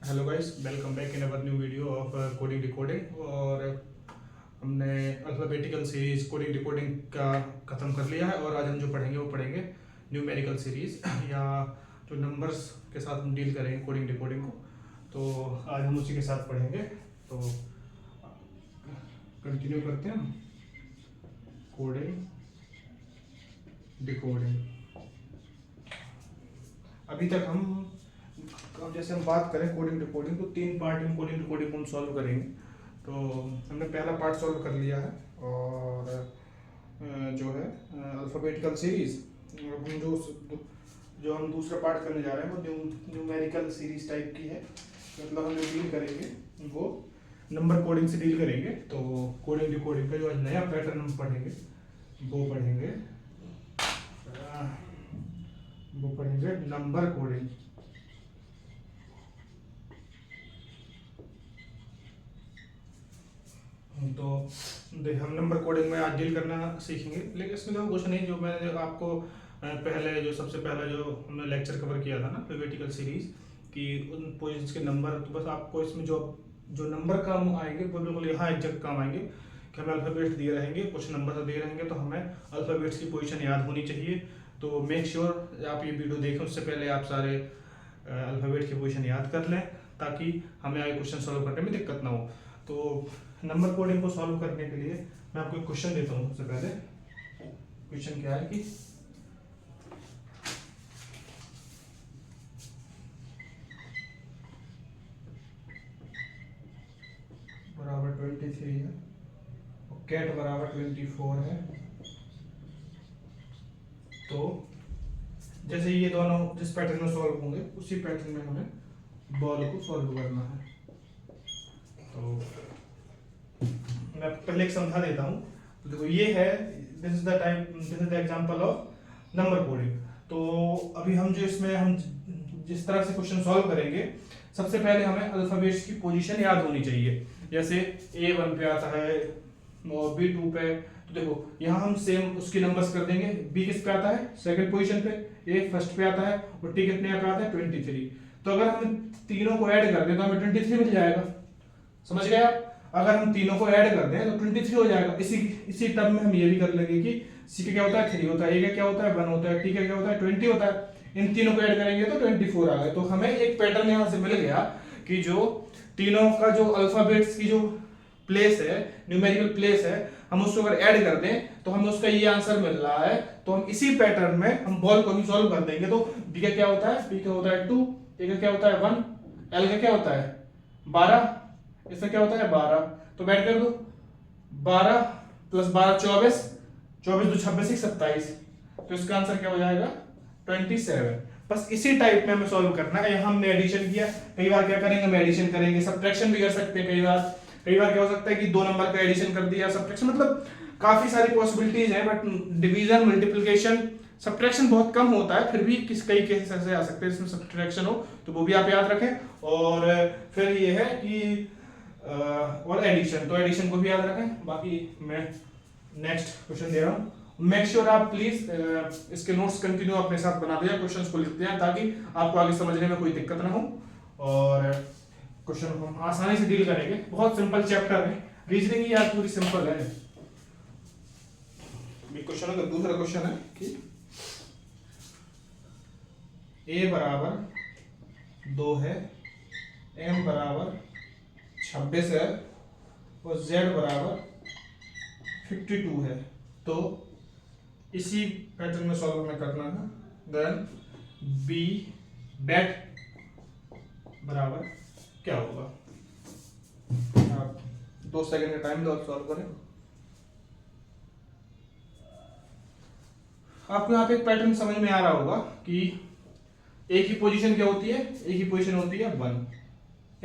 Hello guys, welcome back in our new video of coding decoding. और हमने alphabetical series coding decoding का ख़त्म कर लिया है और आज हम जो पढ़ेंगे वो पढ़ेंगे न्यूमेरिकल सीरीज या जो नंबर्स के साथ हम डील करेंगे कोडिंग डिकोडिंग को। तो आज हम उसी के साथ पढ़ेंगे। तो कंटिन्यू करते हैं कोडिंग डिकोडिंग। अभी तक हम जैसे हम बात करें कोडिंग डिकोडिंग, तो 3 पार्ट में कोडिंग डिकोडिंग को हम सॉल्व करेंगे। तो हमने पहला पार्ट सॉल्व कर लिया है और जो है अल्फ़ाबेटिकल सीरीज। अब हम जो हम दूसरा पार्ट करने जा रहे हैं वो न्यूमेरिकल सीरीज टाइप की है। मतलब हम जो डील करेंगे वो नंबर कोडिंग से डील करेंगे। तो कोडिंग डिकोडिंग का जो आज नया पैटर्न हम पढ़ेंगे वो पढ़ेंगे नंबर कोडिंग। तो हम नंबर कोडिंग में आज डील करना सीखेंगे, लेकिन इसमें तो कुछ नहीं। जो मैंने आपको पहले जो सबसे पहला जो हमने लेक्चर कवर किया था ना अल्फ़ाबेटिकल सीरीज की, उन पोजीशंस के नंबर, तो बस आपको इसमें जो जो नंबर काम आएंगे वो बिल्कुल यहाँ एग्जैक्ट काम आएंगे कि हमें अल्फ़ाबेट दिए रहेंगे, कुछ नंबर दिए रहेंगे, तो हमें अल्फ़ाबेट्स की पोजीशन याद होनी चाहिए। तो मेक श्योर आप ये वीडियो देखें, उससे पहले आप सारे अल्फ़ाबेट की पोजीशन याद कर लें ताकि हमें आगे क्वेश्चन सॉल्व करने में दिक्कत ना हो। तो नंबर कोडिंग को सॉल्व करने के लिए मैं आपको एक क्वेश्चन देता हूँ। सबसे पहले क्वेश्चन क्या है कि बराबर 23 है और कैट बराबर 24 है। तो जैसे ये दोनों जिस पैटर्न में सॉल्व होंगे उसी पैटर्न में हमें बॉल को सॉल्व करना है। तो मैं पहले एक समझा देता हूँ। तो देखो ये है, this is the example of number coding. तो अभी हम जो इसमें हम जिस तरह से क्वेश्चन सॉल्व करेंगे, सबसे पहले हमें अल्फाबेट्स की पोजीशन याद होनी चाहिए। जैसे A1 पे आता है और B2 पे, तो देखो यहाँ हम सेम उसकी नंबर्स कर देंगे। B किस पे आता है? सेकंड पोजीशन पे। A फर्स्ट पे आता है और T कितने पे आता है? 23। तो अगर हम तीनों को ऐड कर दें तो हमें 23 मिल जाएगा। समझ गए आप? अगर हम तीनों को ऐड कर दें तो 23 हो जाएगा। इसी टर्म में हम ये भी कर लेंगे कि C का क्या होता है? 3 होता है, A का क्या होता है? 1 होता है, T का क्या होता है? 20 होता है। इन तीनों को ऐड करेंगे तो 24 आ गए। तो हमें एक पैटर्न यहाँ से मिल गया कि जो तीनों का जो अल्फाबेट्स की जो प्लेस है, न्यूमेरिकल प्लेस है, हम उसको अगर ऐड कर दें तो हमें उसका ये आंसर मिल रहा है। तो हम इसी पैटर्न में हम बॉल को भी सॉल्व कर देंगे। तो B का क्या होता है? B का होता है 2, A का क्या होता है 1, L का क्या होता है 12, इसका क्या होता है 12। तो बैठ कर दो 12 प्लस 12 24, 24 2 26 27। तो इसका आंसर क्या हो जाएगा 27। बस इसी टाइप में हमें सॉल्व करना है। यहाँ हमने एडिशन किया, कई बार क्या करेंगे हम एडिशन करेंगे, सब्ट्रैक्शन भी कर सकते हैं। कई बार क्या हो सकता है कि 2 नंबर का एडिशन कर दिया, सब्ट्रैक्शन, मतलब काफी सारी पॉसिबिलिटीज है। बट डिवीजन, मल्टीप्लिकेशन, सब्ट्रैक्शन बहुत कम होता है, फिर भी कई केसेस ऐसे आ सकते हैं जिसमें सब्ट्रैक्शन हो, तो वो भी आप याद रखें। और फिर ये है कि और एडिशन, तो एडिशन को भी याद रखें। बाकी मैं नेक्स्ट क्वेश्चन दे रहा हूँ। मेक श्योर आप प्लीज इसके नोट्स कंटिन्यू अपने साथ बनाते हैं, क्वेश्चंस को लिखते हैं ताकि आपको आगे समझने में कोई दिक्कत ना हो और क्वेश्चन को हम आसानी से डील करेंगे। बहुत सिंपल चैप्टर है, रीजनिंग ही यार पूरी सिंपल है। क्वेश्चन का दूसरा क्वेश्चन है कि A बराबर 2 है, M बराबर 26 है और Z बराबर 52 है। तो इसी पैटर्न में सॉल्व में करना है। देन B डेट बराबर क्या होगा? आप 2 सेकंड का टाइम दो, आप सॉल्व करें। आपको यहाँ पे एक पैटर्न समझ में आ रहा होगा कि A की पोजीशन क्या होती है? A की पोजीशन होती है 1,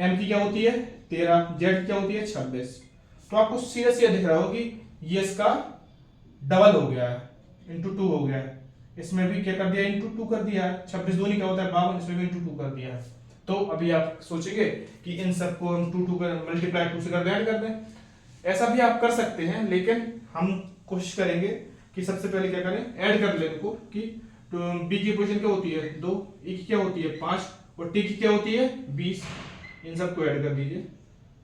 M की क्या होती है 13, Z की क्या होती है 26। तो आपको सीधा सीधा दिख रहा हो कि ये इसका डबल हो गया है, इंटू 2 हो गया है। इसमें भी क्या कर दिया? इंटू 2 कर दिया है। 26 दूनी क्या होता है 52, इसमें भी इंटू 2 कर दिया है। तो अभी आप सोचेंगे कि इन सबको हम 2 कर मल्टीप्लाई 2 से ऐड कर दें। ऐसा भी आप कर सकते हैं, लेकिन हम कोशिश करेंगे कि सबसे पहले क्या करें, ऐड कर ले इनको कि B की पोजीशन क्या होती है 2, E की क्या होती है 5 और T की क्या होती है 20। इन सबको ऐड कर दीजिए।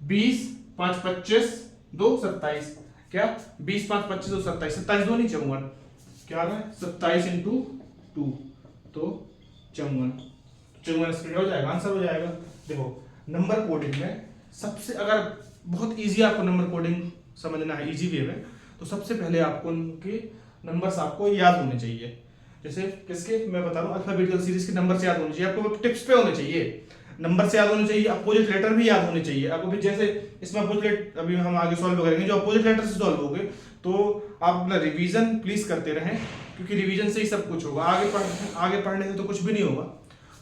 20 5 25 2 27, क्या 20 5 25 2 27, 27 2 नहीं 54, क्या आ रहा है 27 इंटू 2 तो 54, 54 स्क्रीन हो जाएगा, आंसर हो जाएगा। देखो नंबर कोडिंग में सबसे, अगर बहुत इजी आपको नंबर कोडिंग समझना है इजी वे में, तो सबसे पहले आपको उनके नंबर्स आपको याद होने चाहिए। जैसे किसके मैं बता रहा हूँ, अल्फाबेटिकल सीरीज के नंबर से याद होने चाहिए आपको, टिप्स पे होने चाहिए, नंबर से याद होने चाहिए, अपोजिट लेटर भी याद होने चाहिए आपको भी। जैसे इसमें अपोजिट, अभी हम आगे सॉल्व करेंगे, जो अपोजिट लेटर से सॉल्व होगे तो आप अपना रिवीजन प्लीज करते रहें, क्योंकि रिवीजन से ही सब कुछ होगा। आगे पढ़ने से तो कुछ भी नहीं होगा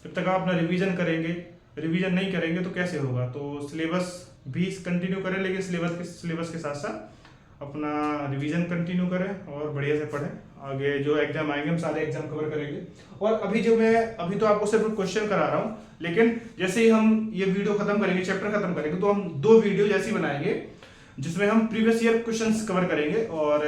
जब तक आप अपना रिवीजन करेंगे। रिवीजन नहीं करेंगे तो कैसे होगा। तो सिलेबस भी कंटिन्यू करें, लेकिन सिलेबस के साथ साथ अपना रिवीजन कंटिन्यू करें और बढ़िया से पढ़ें। आगे जो एग्जाम आएंगे हम सारे एग्जाम कवर करेंगे। और अभी तो आपको सिर्फ क्वेश्चन करा रहा हूँ, लेकिन जैसे ही हम ये वीडियो खत्म करेंगे, चैप्टर खत्म करेंगे, तो हम 2 वीडियो जैसी बनाएंगे जिसमें हम प्रीवियस ईयर क्वेश्चंस कवर करेंगे और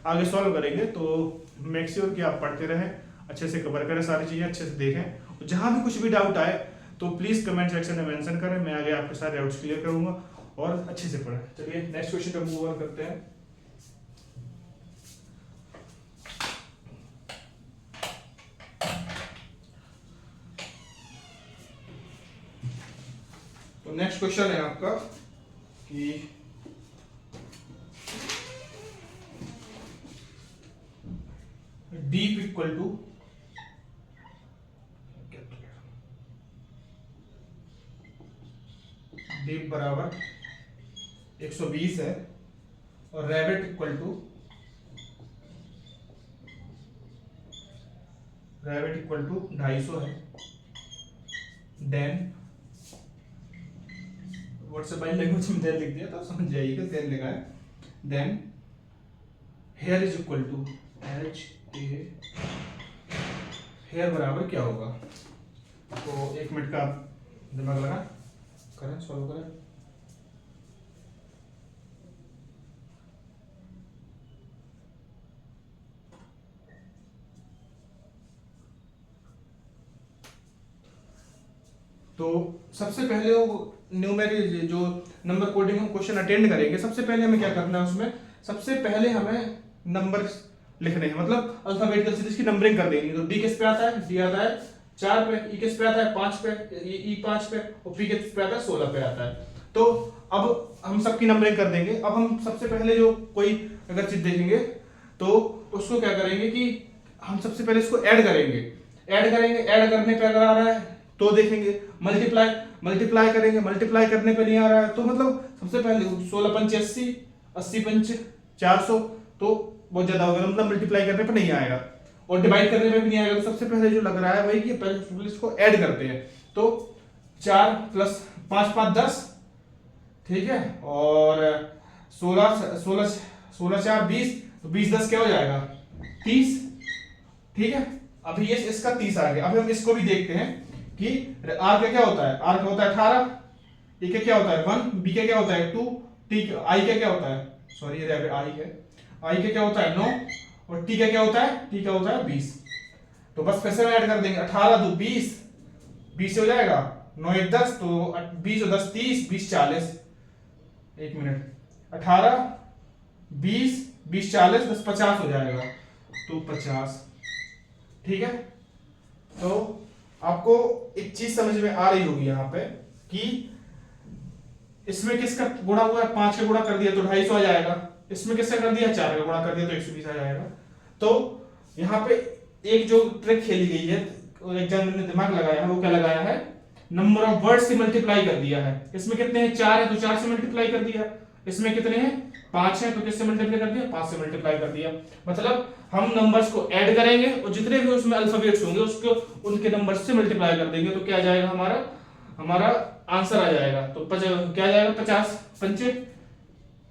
आगे सॉल्व करेंगे। तो मेक श्योर कि आप पढ़ते रहें, अच्छे से कवर करें, सारी चीजें अच्छे से देखें। जहां भी कुछ भी डाउट आए तो प्लीज कमेंट सेक्शन में मेंशन करें, मैं आगे आपके सारे डाउट्स क्लियर करूंगा और अच्छे से पढ़ें। चलिए नेक्स्ट क्वेश्चन पे मूव ऑन करते हैं। तो नेक्स्ट क्वेश्चन है आपका कि डीप इक्वल टू डीप बराबर 120 है और रैबिट इक्वल टू 250 है। देन व्हाट्सएप बाई लैंग्वेज में देन लिख दिया तो समझ जाइएगा, देन लिखा है। Then here is equal to here बराबर क्या होगा। तो 1 मिनट का दिमाग लगा करें, सॉल्व करें। तो सबसे पहले वो न्यूमेरिक जो नंबर कोडिंग हम क्वेश्चन अटेंड करेंगे, सबसे पहले हमें क्या करना है, उसमें सबसे पहले हमें नंबर लिखने हैं, मतलब अल्फाबेटिकल सीरीज की नंबरिंग कर देंगे। तो डी किस पे आता है, डी आता है 4 पे, ई किस पे आता है 5 पे, ई 5 पे, और पी किस पे आता है 16 पे आता है। तो अब हम सबकी नंबरिंग कर देंगे। अब हम सबसे पहले जो कोई अगर चीज देखेंगे तो उसको क्या करेंगे कि हम सबसे पहले इसको ऐड करेंगे। ऐड करने पे अगर आ रहा है तो देखेंगे, मल्टीप्लाई करेंगे, मल्टीप्लाई करने पे नहीं आ रहा है तो मतलब सबसे पहले 16 पंच 80, 80 पंच 400, तो बहुत ज्यादा होगा, मतलब मल्टीप्लाई करने पे नहीं आएगा और डिवाइड करने पे भी नहीं आएगा। तो सबसे पहले जो लग रहा है वही कि पहले इसको ऐड करते हैं। तो 4 + 5 5 10, ठीक है, और 16 4 20, तो 20 10 क्या हो जाएगा 30, ठीक है। अभी ये इसका 30 आ गया। अभी हम इसको भी देखते हैं कि आर का क्या होता है, आर का होता है 18, ए का क्या होता है 1, बी का क्या होता है 2, टी आई का क्या होता है, सॉरी ये आई है, आई का क्या होता है 9, और टी का क्या होता है, टी का होता है 20। तो बस फिर से ऐड कर देंगे, 18 2 20, 20 से हो जाएगा 9 1 10, तो 20 और 10 30, 20 40, 1 मिनट, 18 20 20 40 10 50 हो जाएगा, तो 50, ठीक है। तो आपको एक चीज समझ में आ रही होगी यहाँ पे कि इसमें किसका गुणा हुआ है, 5 का गुणा कर दिया तो 250 आ जाएगा, इसमें किसका कर दिया 4 का गुणा कर दिया तो 120 आ जाएगा। तो यहाँ पे एक जो ट्रिक खेली गई है, एग्जामिनर ने दिमाग लगाया है, वो क्या लगाया है, नंबर ऑफ वर्ड से मल्टीप्लाई कर दिया है। इसमें कितने हैं 4 है तो 4 से मल्टीप्लाई कर दिया, इसमें कितने हैं 5 है तो किससे मल्टीप्लाई कर दिया 5 से मल्टीप्लाई कर दिया। मतलब हम नंबर्स को ऐड करेंगे और जितने भी उसमें अल्फाबेट्स होंगे उसको उनके नंबर्स से मल्टीप्लाई कर देंगे, तो क्या आ जाएगा हमारा आंसर आ जाएगा। तो क्या आ जाएगा 50 पंचे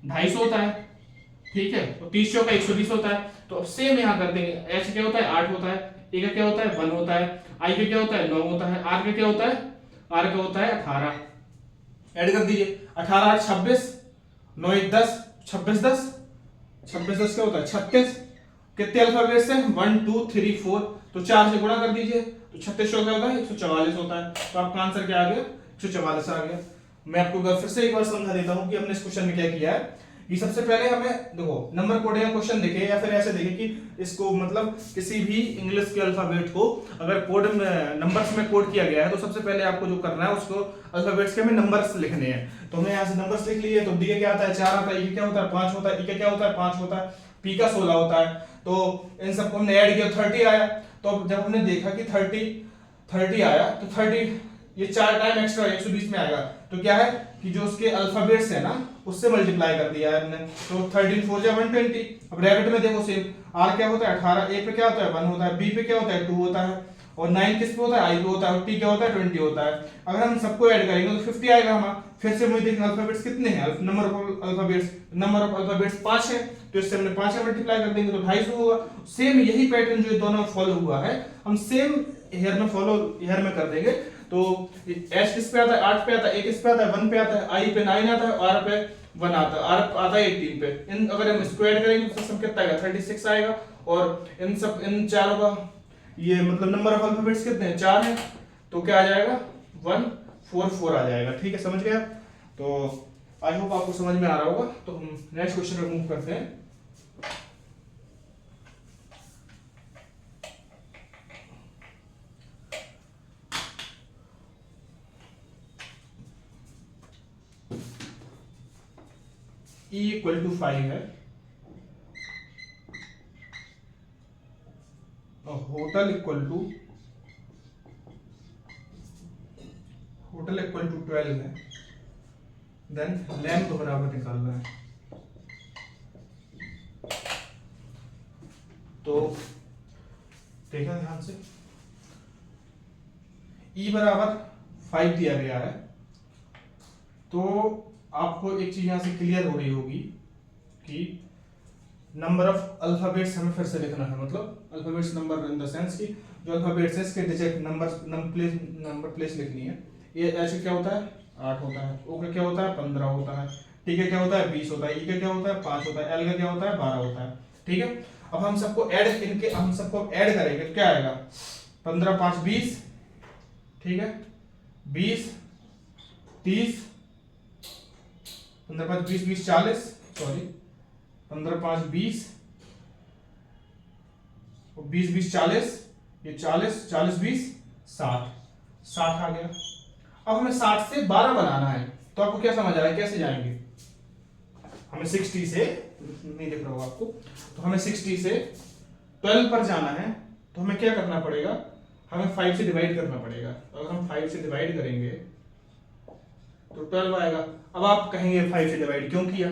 250 होता है, ठीक है, और 30 का 120 होता है। तो अब सेम यहाँ कर देंगे, एच क्या होता है 8 होता है, ए का क्या होता है 1 होता है, आई का क्या होता है 9 होता है, आर का क्या होता है, आर का होता है 18। ऐड कर दीजिए, 18 8 26, 9 1 10, 26 10, 26 10 क्या होता है 36। कितने अल्फाबेट्स हैं 1 2 3 4, तो 4 से गुणा कर दीजिए तो 36 क्या होता है 144 होता है। तो आपका आंसर क्या आ गया 144 आ गया। मैं आपको फिर से एक बार समझा देता हूं कि हमने इस क्वेश्चन में क्या किया है। कि सबसे पहले हमें देखो नंबर कोडिंग का क्वेश्चन देखे या फिर ऐसे देखे कि इसको मतलब किसी भी इंग्लिश के अल्फाबेट को अगर कोड में नंबर्स में कोड किया गया है तो सबसे पहले आपको जो करना है उसको अल्फाबेट्स के हमें नंबर्स लिखने हैं। तो हमने यहाँ से नंबर्स लिख लिए। तो डी का क्या आता है 4 आता है, ई क्या होता है 5 होता है, ई का क्या होता है 5 होता है, पी का 16 होता है। तो इन सबको हमने ऐड किया 30 आया। तो जब हमने देखा कि 30 आया तो 30 ये 4 टाइम एक्स्ट्रा 120 में आएगा। तो क्या है कि जो उसके अल्फाबेट्स है ना उससे मल्टीप्लाई कर दिया है हमने। तो 13 4 जा 120। अब ब्रैकेट में देखो सेम आर क्या होता है 18, ए पे क्या होता है 1 होता है, बी पे क्या होता है 2 होता है, और 9 किस पे होता है आई पे होता है, और टी क्या होता है 20 होता है। अगर हम सबको ऐड करेंगे तो 50 आएगा हमारा। फिर से मुझे देखना अल्फाबेट्स कितने हैं, नंबर ऑफ अल्फाबेट्स 5 है। तो इससे हमने 5 से मल्टीप्लाई कर देंगे तो 250 होगा। सेम यही पैटर्न जो दोनों फॉलो हुआ है हम सेम हेयर में कर देंगे। तो एस किस पे आता है 8 पे आता है, ए किस पे आता है 1 पे आता है, आई पे 9 आता है, आर पे 1 आता है, आर आता है 18 पे। इन अगर हम स्क्वायर करेंगे तो सम कितना आएगा 36 आएगा। और इन चारों का ये मतलब नंबर ऑफ अल्फाबेट्स कितने हैं 4 है। तो क्या आ जाएगा 144 आ जाएगा। ठीक है समझ गए आप। तो आई होप आपको समझ में आ रहा होगा। तो हम नेक्स्ट क्वेश्चन पर मूव करते हैं। E इक्वल टू 5 है और होटल इक्वल टू 12 है। देन लैम्प बराबर निकालना है। तो देखा ध्यान से E बराबर 5 दिया गया है। तो आपको एक चीज यहां से क्लियर हो रही होगी कि नंबर ऑफ अल्फाबेट्स हमें फिर से लिखना है। मतलब alphabets number in the sense कि जो अल्फाबेट्स है इसके डिजिट नंबर प्लेस लिखनी है। ये एच क्या होता है 8 होता है, ओ का क्या होता है 15 होता है, टी का क्या होता है 20 होता है, ई का क्या होता है 5 होता है, एल का क्या होता है 12 होता है। ठीक है। अब हम सबको ऐड करेंगे तो क्या आएगा 15 5 20। ठीक है 20 30 15 5 20 20 40 सॉरी 15 5 20 और 20 20 40 ये 40 40 20 60 आ गया। अब हमें 60 से 12 बनाना है। तो आपको क्या समझ आ रहा है कैसे जाएंगे। हमें 60 से नहीं दिख रहा होगा आपको। तो हमें 60 से 12 पर जाना है। तो हमें क्या करना पड़ेगा हमें 5 से डिवाइड करना पड़ेगा। अगर हम 5 से डिवाइड करेंगे तो 12 आएगा। अब आप कहेंगे 5 से डिवाइड क्यों किया।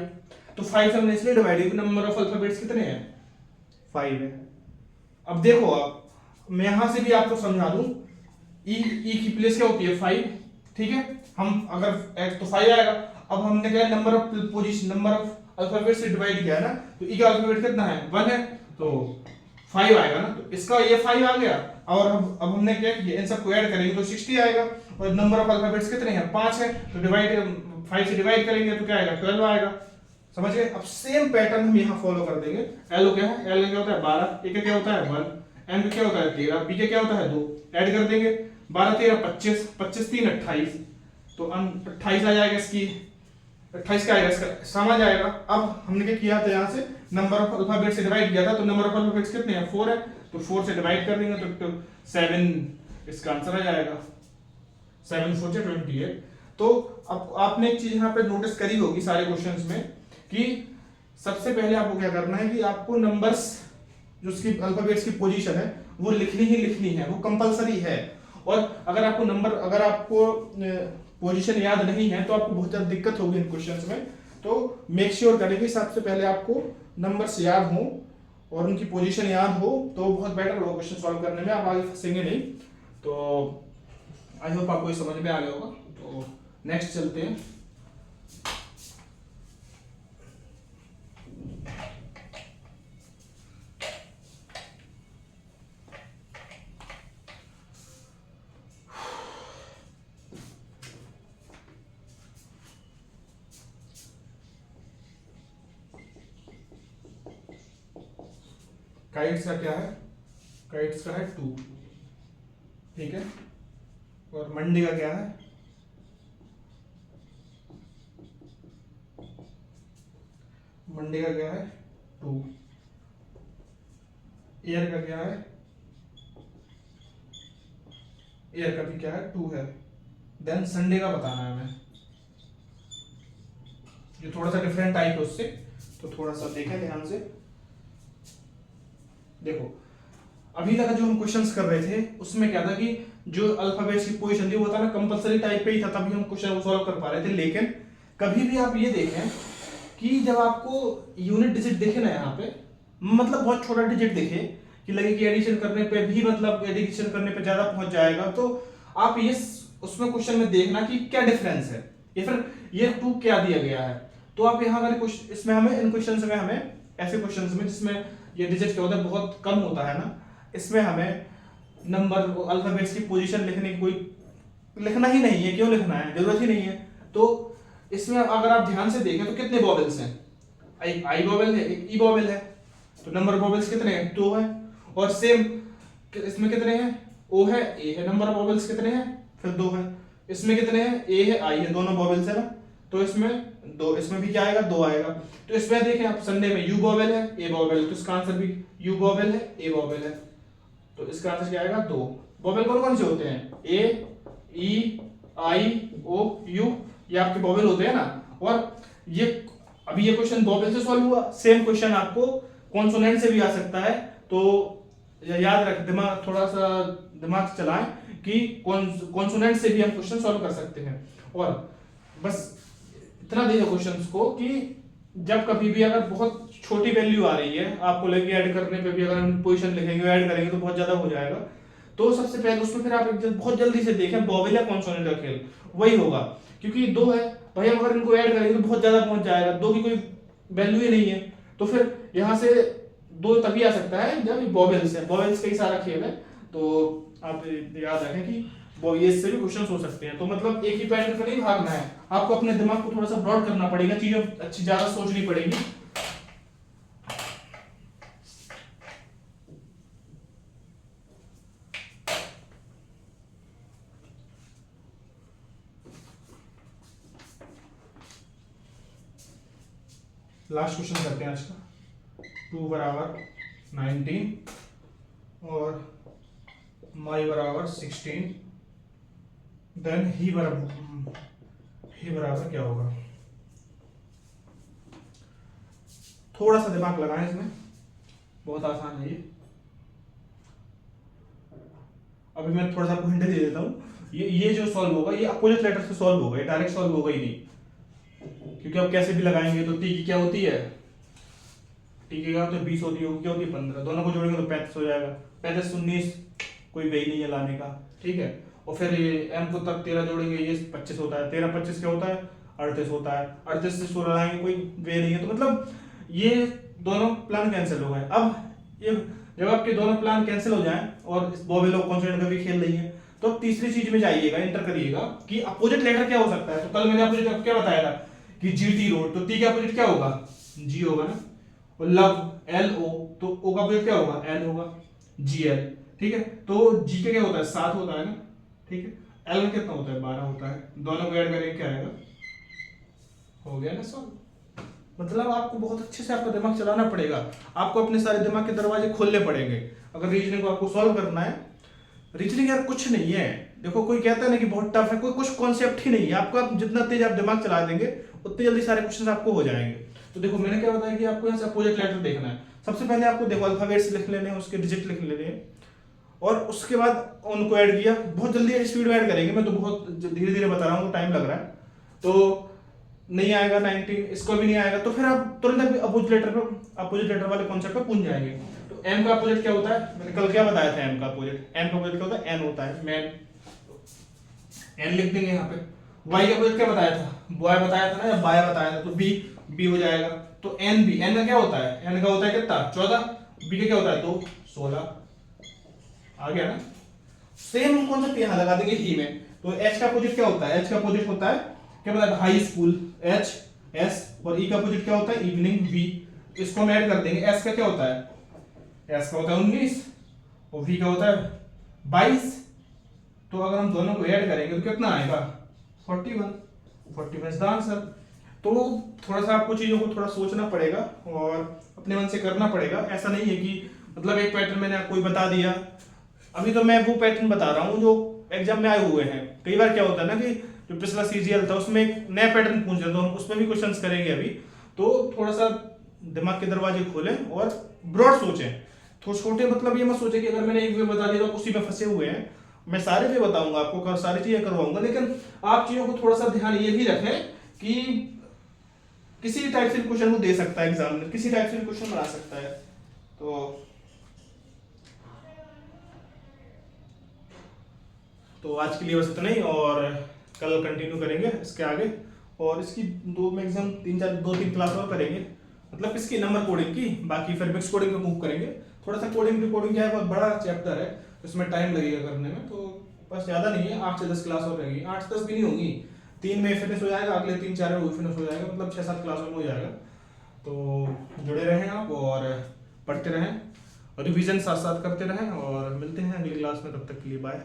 तो 5 से हमने इसलिए डिवाइड किया नंबर ऑफ अल्फाबेट्स कितने हैं 5 है। अब देखो आप मैं यहां से भी आपको समझा दूं ई की प्लेस क्या होती है 5। ठीक है हम अगर एक्स तो 5 आएगा। अब हमने क्या नंबर ऑफ अल्फाबेट से डिवाइड किया है ना। तो ई का अल्फाबेट कितना है 1 है तो 5 आएगा ना। तो इसका ये 5 आ गया। और अब हमने क्या किया इन सबको ऐड करेंगे तो 60 आएगा। और नंबर ऑफ अल्फाबेट्स कितने हैं 5 है। तो डिवाइड 5 से डिवाइड करेंगे तो क्या आएगा 12 आएगा। समझ गए। अब सेम पैटर्न हम यहाँ फॉलो कर देंगे। एल क्या है एल क्या होता है 12, ए का क्या होता है 1, एम का क्या होता है 13, बी का क्या होता है 2। ऐड कर देंगे 12 13 25 25 3 28। तो 28 आ जाएगा इसकी 28 का आएगा इसका समझ आएगा। अब हमने क्या किया था यहाँ से नंबर ऑफ अल्फाबेट से डिवाइड किया था। तो नंबर ऑफ अल्फाबेट्स कितने हैं 4 है। तो 4 से डिवाइड कर देंगे तो 7 इसका आंसर आ जाएगा 7 4 से 28। तो अब आपने एक चीज यहाँ पे नोटिस करी होगी सारे क्वेश्चंस में कि सबसे पहले आपको क्या करना है कि आपको नंबर्स जो उसकी अल्फाबेट्स की पोजीशन है वो लिखनी है वो कंपलसरी है। और अगर आपको पोजीशन याद नहीं है तो आपको बहुत ज्यादा दिक्कत होगी इन क्वेश्चंस में। तो मेक श्योर करें कि सबसे पहले आपको नंबर्स याद हो और उनकी पोजीशन याद हो तो बहुत बेटर होगा क्वेश्चन सॉल्व करने में। आप आगे फंसेंगे नहीं। तो आई होप आपको ये समझ में आ गया होगा। तो नेक्स्ट चलते हैं। काइट्स का क्या है काइट्स का है 2। ठीक है। और मंडे का क्या है मंडे का क्या है 2, एयर का क्या है, एयर का भी क्या है 2 है। देन संडे का बताना है हमें, जो थोड़ा सा डिफरेंट टाइप है उससे, तो थोड़ा सा देखें ध्यान से। देखो अभी तक जो हम क्वेश्चंस कर रहे थे उसमें क्या था कि जो अल्फाबेट्स की पोजीशन थी वो था ना कंपलसरी टाइप पे ही था, तभी हम क्वेश्चन सॉल्व कर पा रहे थे। लेकिन कभी भी आप ये देखें कि जब आपको यूनिट डिजिट दिखे ना यहाँ पे, मतलब बहुत छोटा डिजिट दिखे कि लगे कि एडिशन करने पे भी, मतलब एडिशन करने पे ज्यादा पहुंच जाएगा, तो आप ये उसमें क्वेश्चन में देखना कि क्या डिफरेंस है, या फिर ये 2 क्या दिया गया है। तो आप यहाँ अगर इसमें हमें इन क्वेश्चंस में, हमें ऐसे क्वेश्चंस में जिसमें ये डिजिट क्या होता है बहुत कम होता है ना, इसमें हमें नंबर अल्फाबेट्स की पोजीशन लिखने की कोई लिखना ही नहीं है। क्यों लिखना है, जरूरत ही नहीं है। तो इसमें अगर आप ध्यान से देखें तो कितने वॉवेल्स हैं, एक आई वॉवेल है, एक ई वॉवेल है, तो नंबर वॉवेल्स कितने हैं 2 है। और सेम इसमें कितने हैं, ओ है, ए है, नंबर वॉवेल्स कितने हैं फिर 2 है। इसमें कितने हैं, ए है, आई है, दोनों वॉवेल्स है ना, तो इसमें 2, इसमें भी क्या आएगा 2 आएगा। तो इसमें देखें आप संडे में यू वॉवेल है, ए वॉवेल है, तो इसका आंसर भी यू वॉवेल है, ए वॉवेल है, तो इसका आंसर क्या आएगा 2। वॉवेल कौन कौन से होते हैं, ए, ई, आई, ओ, यू, ये आपके वॉवेल होते हैं ना। और ये अभी ये क्वेश्चन वॉवेल से सॉल्व हुआ, सेम क्वेश्चन आपको कॉन्सोनेंट से भी आ सकता है। तो याद रख, दिमाग थोड़ा सा दिमाग चलाएं कि कॉन्सोनेंट से भी हम क्वेश्चन सॉल्व कर सकते हैं। और बस इतना देखो क्वेश्चंस को कि जब कभी भी अगर बहुत छोटी वैल्यू आ रही है, आपको लगे ऐड करने पे भी अगर हम पोजीशन लिखेंगे ऐड करेंगे तो बहुत ज्यादा हो जाएगा, तो सबसे पहले उसमें फिर आप बहुत जल्दी से देखें वॉवेल या कॉन्सोनेंट का खेल वही होगा। क्योंकि 2 है भाई, हम अगर इनको ऐड करेंगे तो बहुत ज्यादा पहुंच जाएगा, 2 की कोई वैल्यू ही नहीं है। तो फिर यहाँ से 2 तभी आ सकता है जब वॉवेल्स है, वॉवेल्स का ही सारा खेल है। तो आप याद रखें कि वो ये इससे भी क्वेश्चंस हो सकते हैं। तो मतलब एक ही पैटर्न पर नहीं भागना है, आपको अपने दिमाग को थोड़ा सा ब्रॉड करना पड़ेगा, चीजें अच्छी ज्यादा सोचनी पड़ेगी। लास्ट क्वेश्चन करते हैं आज का। 2 बराबर 19 और माई बराबर 16, देन ही बराबर क्या होगा। थोड़ा सा दिमाग लगाएं इसमें, बहुत आसान है ये। अभी मैं थोड़ा सा आपको हिंट दे देता हूँ, ये जो सॉल्व होगा ये अपोजिट लेटर से सॉल्व होगा, ये डायरेक्ट सॉल्व होगा ही नहीं। क्योंकि आप कैसे भी लगाएंगे तो टी की क्या होती है, टी की क्या होती है 20 होती है, क्या होती है 15, दोनों को जोड़ेंगे तो 35 हो जाएगा। 35 19 कोई वे नहीं है लाने का, ठीक है। और फिर ये एम को तक 13 जोड़ेंगे, ये 25 होता है, 13 25 क्या होता है 38 होता है, 38 से 16 लाएंगे कोई वे नहीं है। तो मतलब ये दोनों प्लान कैंसिल हो गए। अब ये जब आपके दोनों प्लान कैंसिल हो जाएं और इस वॉवेल और कॉन्सोनेंट का भी खेल नहीं है, तो तीसरी चीज में जाइएगा, इंटर करिएगा कि अपोजिट लेटर क्या हो सकता है। तो कल मैंने अपोजिट क्या बताया था कि जीटी रोड, तो टी का अपोजिट क्या होगा, जी होगा ना। और लव एल ओ, तो ओ का अपोजिट क्या होगा, एल होगा, जी एल, ठीक है। तो जी का क्या होता है 7 होता है ना, ठीक है। एल का कितना होता है 12 होता है, दोनों को ऐड करेंगे क्या आएगा, हो गया ना सॉल्व। मतलब आपको बहुत अच्छे से आपका दिमाग चलाना पड़ेगा, आपको अपने सारे दिमाग के दरवाजे खोलने पड़ेंगे अगर रीजनिंग को आपको सॉल्व करना है। रीजनिंग यार कुछ नहीं है, देखो कोई कहता है ना कि बहुत टफ है, कोई कुछ कॉन्सेप्ट ही नहीं है। आपको आप जितना तेज आप दिमाग चला देंगे उतनी जल्दी सारे क्वेश्चन आपको हो जाएंगे। तो देखो मैंने क्या बताया कि आपको यहाँ से अपोजिट लेटर देखना है। सबसे पहले आपको देखो अल्फाबेट्स लिख लेने हैं, उसके डिजिट लिख लेने हैं, और उसके बाद उनको ऐड किया। बहुत जल्दी स्पीड में ऐड करेंगे, मैं तो बहुत धीरे धीरे बता रहा हूँ, टाइम लग रहा है। तो नहीं आएगा 19, इसको भी नहीं आएगा, तो फिर आप तुरंत अपोजिट लेटर वाले कॉन्सेप्ट पे पूछ जाएंगे। तो एम का अपोजिट क्या होता है, मैंने कल क्या बताया था, एम का अपोजिट क्या होता है, एन होता है, मैन, एन लिख देंगे यहाँ पे। वाई का अपोजिट क्या बताया था, बॉय बताया था ना, या बाय बताया था, तो बी हो जाएगा। तो एन बी, एन का क्या होता है, एन का होता है कितना 14, बी का क्या होता है 2 16, आ गया ना। सेम कॉन्सेप्ट यहाँ लगा देंगे ही में। तो एच का अपोजिट क्या होता है, एच का अपोजिट होता है क्या बताया, हाई स्कूल, एच एस, और ई का अपोजिट क्या होता है, इवनिंग, वी। इसको हम ऐड कर देंगे। एस का क्या होता है, एस का होता है 19, और वी का होता है 22। तो अगर हम दोनों को ऐड करेंगे तो कितना आएगा 41 द आंसर। तो थोड़ा सा आपको चीज़ों को थोड़ा सोचना पड़ेगा और अपने मन से करना पड़ेगा। ऐसा नहीं है कि मतलब एक पैटर्न मैंने आपको बता दिया, अभी तो मैं वो पैटर्न बता रहा हूँ जो एग्जाम में आए हुए हैं। कई बार क्या होता है ना कि जो पिछला सीजीएल था उसमें एक नया पैटर्न पूछ रहे, तो हम उसमें भी क्वेश्चंस करेंगे अभी। तो थोड़ा सा दिमाग के दरवाजे खोलें और ब्रॉड सोचें। तो छोटे मतलब ये मत सोचे कि अगर मैंने एक वे बता दिया तो उसी में फंसे हुए हैं। मैं सारे वे बताऊंगा आपको, सारी चीजें करवाऊंगा, लेकिन आप चीजों को थोड़ा सा ध्यान ये भी रखें कि किसी टाइप से क्वेश्चन वो दे सकता है एग्जाम में, किसी टाइप से क्वेश्चन बना सकता है। तो आज के लिए बस इतना ही, और कल कंटिन्यू करेंगे इसके आगे। और इसकी दो मैक्सिमम 2-3 क्लास और करेंगे, मतलब इसकी नंबर कोडिंग की, बाकी फिर मिक्स कोडिंग पे मूव करेंगे। थोड़ा सा कोडिंग रिकॉर्डिंग क्या है, बहुत बड़ा चैप्टर है, इसमें टाइम लगेगा करने में। तो बस ज़्यादा नहीं है, 8 से 10 क्लास और रहेगी। 8 से 10 भी नहीं होंगी, 3 में फिनिश हो जाएगा, अगले 3-4 में वो फिनिश हो जाएगा, मतलब 6-7 क्लासों में हो जाएगा। तो जुड़े रहें आप और पढ़ते रहें और रिवीजन साथ साथ करते रहें, और मिलते हैं अगली क्लास में। तब तक के लिए बाय।